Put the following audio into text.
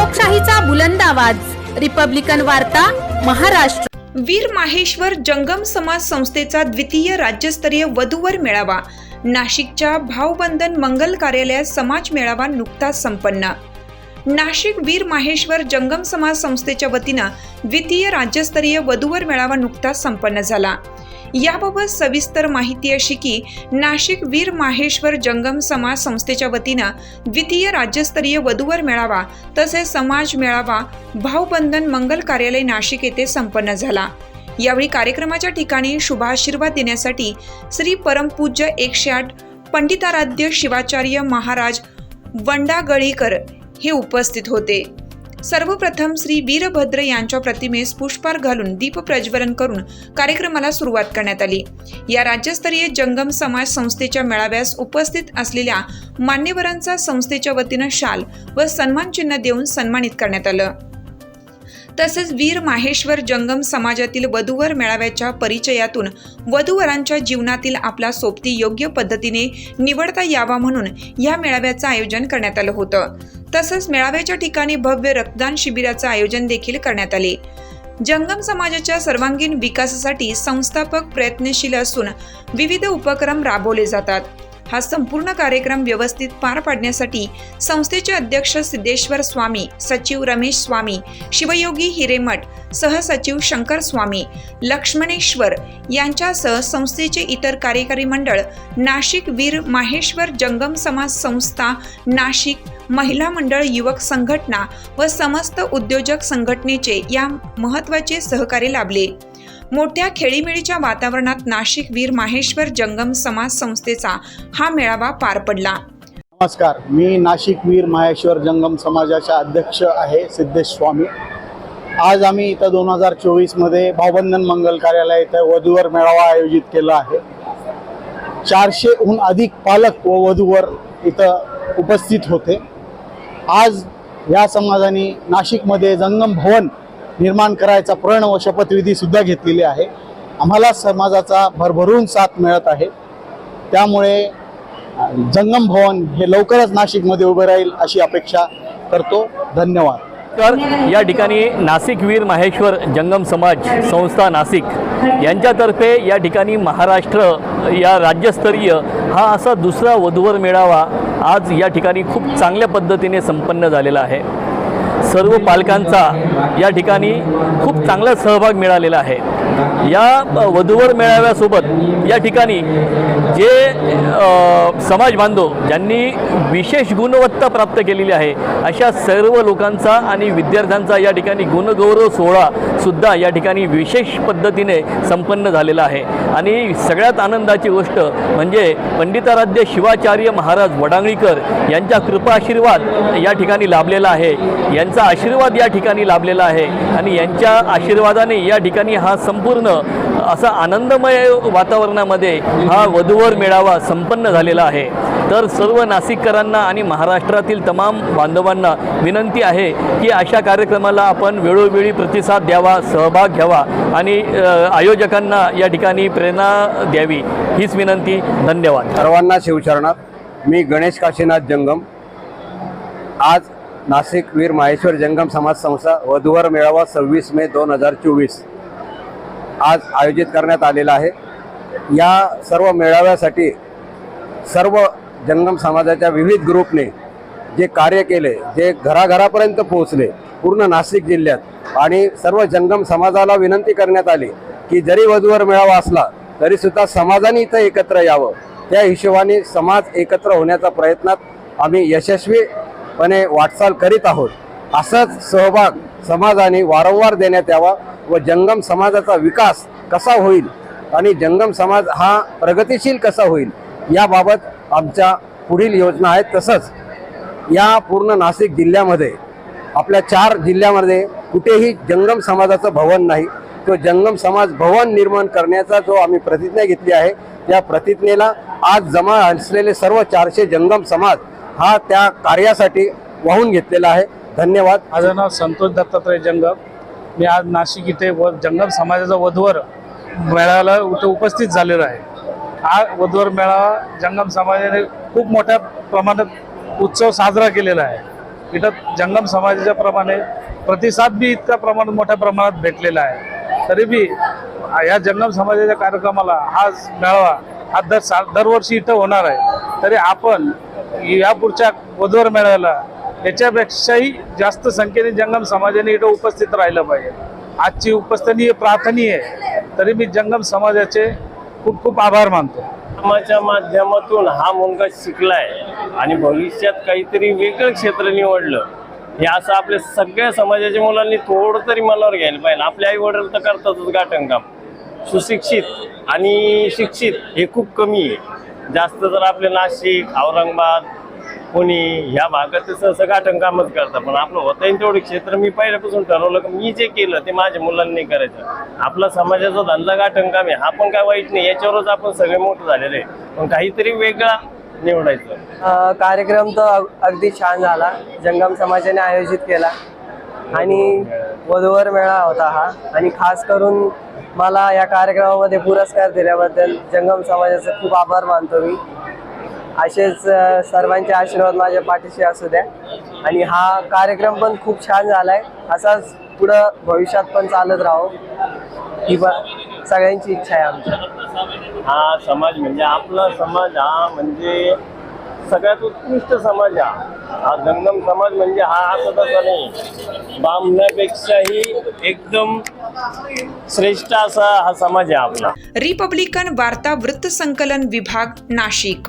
लोकशाहीचा बुलंद आवाज, रिपब्लिकन वार्ता, महाराष्ट्र। वीर माहेश्वर जंगम समाज संस्थेचा द्वितीय राज्यस्तरीय वधूवर मेळावा नाशिकच्या भावबंधन मंगल कार्यालयात समाज मेळावा नुकताच संपन्न। नाशिक वीर माहेश्वर जंगम समाज संस्थेच्या वतीने द्वितीय राज्यस्तरीय वधूवर मेळावा नुकताच संपन्न झाला। याबाबत सविस्तर माहिती अशी की नाशिक वीर माहेश्वर जंगम समाज संस्थेच्या वतीने द्वितीय राज्यस्तरीय वधूवर मेळावा तसेच समाज मेळावा भावबंधन मंगल कार्यालय नाशिक येथे संपन्न झाला। यावेळी कार्यक्रमाच्या ठिकाणी शुभाशीर्वाद देण्यासाठी श्री परमपूज्य 108 पंडिताराध्य शिवाचार्य महाराज वंडागळीकर हे उपस्थित होते। सर्वप्रथम श्री वीरभद्र यांच्या प्रतिमेस पुष्पहार घालून दीप प्रज्वलन करून कार्यक्रमाला सुरुवात करण्यात आली। या राज्यस्तरीय जंगम समाज संस्थेच्या मेळाव्यास उपस्थित असलेल्या मान्यवरांचा संस्थेच्या वतीने शाल व सन्मान चिन्ह देऊन सन्मानित करण्यात आलं। तसेच वीर माहेश्वर जंगम समाजातील वधूवर मेळाव्याच्या परिचयातून वधूवरांच्या जीवनातील आपला सोबती योग्य पद्धतीने निवडता यावा म्हणून या मेळाव्याचं आयोजन करण्यात आलं होतं। तसंच मेळाव्याच्या ठिकाणी भव्य रक्तदान शिबिराचं आयोजन देखील करण्यात आले। जंगम समाजाच्या सर्वांगीण विकासासाठी संस्थापक प्रयत्नशील असून विविध उपक्रम राबवले जातात। हा संपूर्ण कार्यक्रम व्यवस्थित पार पाडण्यासाठी संस्थेचे अध्यक्ष सिद्धेश्वर स्वामी, सचिव रमेश स्वामी, शिवयोगी हिरेमठ, सहसचिव शंकर स्वामी, लक्ष्मणेश्वर यांच्यासह संस्थेचे इतर कार्यकारी मंडळ, नाशिक वीर माहेश्वर जंगम समाज संस्था, नाशिक महिला मंडळ, युवक संघटना व समस्त उद्योजक संघटनेचे या महत्त्वाचे सहकार्य लाभले। मोठ्या खेळीमेळीच्या वातावरणात नाशिक वीर माहेश्वर जंगम समाज संस्थेचा हा मेळावा पार पडला। नमस्कार, मी नाशिक वीर माहेश्वर जंगम समाजाचा अध्यक्ष आहे सिद्धेश स्वामी। आज आम्ही इथं 2024 मध्ये भावबंधन मंगल कार्यालय इथं वधूवर मेळावा आयोजित केला आहे। 400हून अधिक पालक व वधूवर इथं उपस्थित होते। आज या समाजाने नाशिकमध्ये जंगम भवन निर्माण करायचा प्रण व शपथविधी सुद्धा घेतलेली आहे। आम्हाला समाजाचा भरभरून साथ मिळत आहे, त्यामुळे जंगम भवन हे लवकरच नाशिकमध्ये उभे राहील अशी अपेक्षा करतो। धन्यवाद। तर या ठिकाणी नाशिक वीर माहेश्वर जंगम समाज संस्था नाशिक यांच्यातर्फे या ठिकाणी महाराष्ट्र या राज्यस्तरीय हा असा दुसरा वधूवर मेळावा आज या ठिकाणी खूप चांगल्या पद्धतीने संपन्न झालेला आहे। सर्व पालकांचा या ठिकाणी खूप चांगला सहभाग मिळालेला आहे। या वधूवर मेळाव्यासोबत या ठिकाणी जे समाज बांधव ज्यांनी विशेष गुणवत्ता प्राप्त केलेली आहे अशा सर्व लोकांचा आणि विद्यार्थ्यांचा या ठिकाणी गुणगौरव सोहळा सुद्धा या ठिकाणी विशेष पद्धतीने संपन्न झालेला आहे। आणि सगळ्यात आनंदाची गोष्ट म्हणजे पंडिताराध्य शिवाचार्य महाराज वडांगळीकर यांचा कृपाशीर्वाद या ठिकाणी लाभलेला आहे, यांचा आशीर्वाद या ठिकाणी लाभलेला आहे आणि यांच्या आशीर्वादाने या ठिकाणी हा संपूर्ण असा आनंदमय वातावरणामध्ये हा वधूवर मेळावा संपन्न झालेला आहे। तर सर्व नाशिककरांना आणि महाराष्ट्रातील तमाम बांधवांना विनंती आहे की अशा कार्यक्रमाला आपण वेळोवेळी प्रतिसाद द्यावा, सहभाग घ्यावा आणि आयोजकांना या ठिकाणी प्रेरणा द्यावी हीच विनंती। धन्यवाद। सर्वांना शिवचरणात। मी गणेश काशीनाथ जंगम। आज नाशिक वीर माहेश्वर जंगम समाज संस्था वधूवर मेळावा 26 मे 2024 आज आयोजित करण्यात आलेला आहे। या सर्व मेळाव्यासाठी सर्व जंगम समाजाच्या विविध ग्रुपने जे कार्य केले, जे घराघरापर्यंत पोहोचले पूर्ण नाशिक जिल्ह्यात, आणि सर्व जंगम समाजाला विनंती करण्यात आली की जरी वधूवर मेळावा असला तरीसुद्धा समाजाने इथं एकत्र यावं। त्या हिशोबाने समाज एकत्र होण्याच्या प्रयत्नात आम्ही यशस्वीपणे वाटचाल करीत आहोत। असाच सहभाग समाजाने वारंवार देण्यात यावा व जंगम समाजाचा विकास कसा होईल आणि जंगम समाज हा प्रगतिशील कसा होईल याबाबत आमच्या पुढील योजना आहेत। तसंच या पूर्ण नाशिक जिल्ह्यामध्ये आपल्या 4 जिल्ह्यामध्ये कुठेही जंगम समाजाचं भवन नाही। तो जंगम समाज भवन निर्माण करण्याचा जो आम्ही प्रतिज्ञा घेतली आहे त्या प्रतिज्ञेला आज जमा असलेले सर्व 400 जंगम समाज हा त्या कार्यासाठी वाहून घेतलेला आहे। धन्यवाद। माझं नाव संतोष दत्तात्रय जंगम। मी आज नाशिक इथे जंगम समाजाचा वधूवर मेळाव्याला उपस्थित झालेलो आहे। हा वधूवर मेळावा जंगम समाजाने खूप मोठ्या प्रमाणात उत्सव साजरा केलेला आहे। इथं जंगम समाजाच्या प्रमाणे प्रतिसाद बी इतका प्रमाणात मोठ्या प्रमाणात भेटलेला आहे. तरी बी या जंगम समाजाच्या कार्यक्रमाला हा मेळावा हा दरवर्षी इथं होणार आहे. तरी आपण या पुढच्या वधूवर मेळाव्याला याच्यापेक्षाही जास्त संख्येने जंगम समाजाने इथं उपस्थित राहिलं पाहिजे. आजची उपस्थिती प्रार्थनीय आहे. तरी मी जंगम समाजाचे खूप खूप आभार मानतो. कामाच्या माध्यमातून हा मुलगा शिकलाय आणि भविष्यात काहीतरी वेगळं क्षेत्र निवडलं, हे असं आपल्या सगळ्या समाजाच्या मुलांनी थोडं तरी मनावर घ्यायला पाहिजे. आपले आई वडील तर करतातच गाठण काम, सुशिक्षित आणि शिक्षित हे खूप कमी आहे. जास्त तर आपले नाशिक, औरंगाबाद, पुणे ह्या भागात सहसा गाठण कामच करतात. पण आपलं होता येईल तेवढे क्षेत्र मी पहिल्यापासून ठरवलं की मी जे केलं ते माझ्या मुलांनी करायचं. आपला समाजाचा धंदा गाठण काम आहे, हा पण काय वाईट नाही, याच्यावरच आपण सगळे मोठं झालेले आहे. पण काहीतरी वेगळा निवडायचं. कार्यक्रम तर अगदी छान झाला, जंगम समाजाने आयोजित केला आणि वधूवर मेळा होता हा. आणि खास करून मला या कार्यक्रमामध्ये पुरस्कार दिल्याबद्दल जंगम समाजाचे खूप आभार मानतो मी. असेच सर्वांचे आशीर्वाद माझ्या पाठीशी असू द्या. आणि हा कार्यक्रम पण खूप छान झालाय, असाच पुढं भविष्यात पण चालत राहो ही सगळ्यांची इच्छा आहे आमची. हा समाज म्हणजे आपला समाज, हा म्हणजे सगळ्यात उत्कृष्ट समाज हा जंगम समाज. म्हणजे हा असं तसा नाही, बामण्यापेक्षाही एकदम श्रेष्ठ असा हा समाज आहे आपला. रिपब्लिकन वार्ता वृत्तसंकलन विभाग, नाशिक.